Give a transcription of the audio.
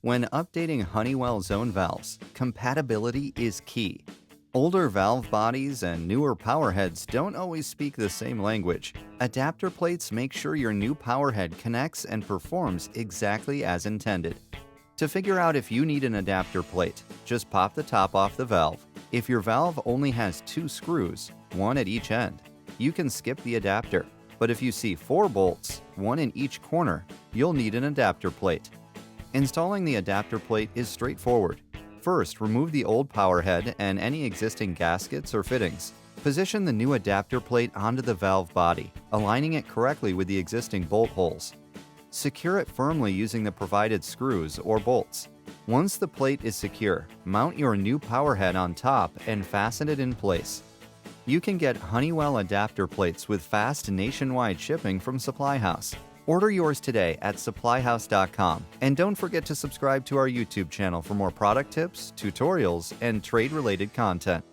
When updating Honeywell zone valves, compatibility is key. Older valve bodies and newer powerheads don't always speak the same language. Adapter plates make sure your new powerhead connects and performs exactly as intended. To figure out if you need an adapter plate, just pop the top off the valve. If your valve only has 2 screws, one at each end, you can skip the adapter. But if you see 4 bolts, one in each corner, you'll need an adapter plate. Installing the adapter plate is straightforward. First, remove the old power head and any existing gaskets or fittings. Position the new adapter plate onto the valve body, aligning it correctly with the existing bolt holes. Secure it firmly using the provided screws or bolts. Once the plate is secure, mount your new power head on top and fasten it in place. You can get Honeywell adapter plates with fast nationwide shipping from Supplyhouse. Order yours today at supplyhouse.com, and don't forget to subscribe to our YouTube channel for more product tips, tutorials, and trade-related content.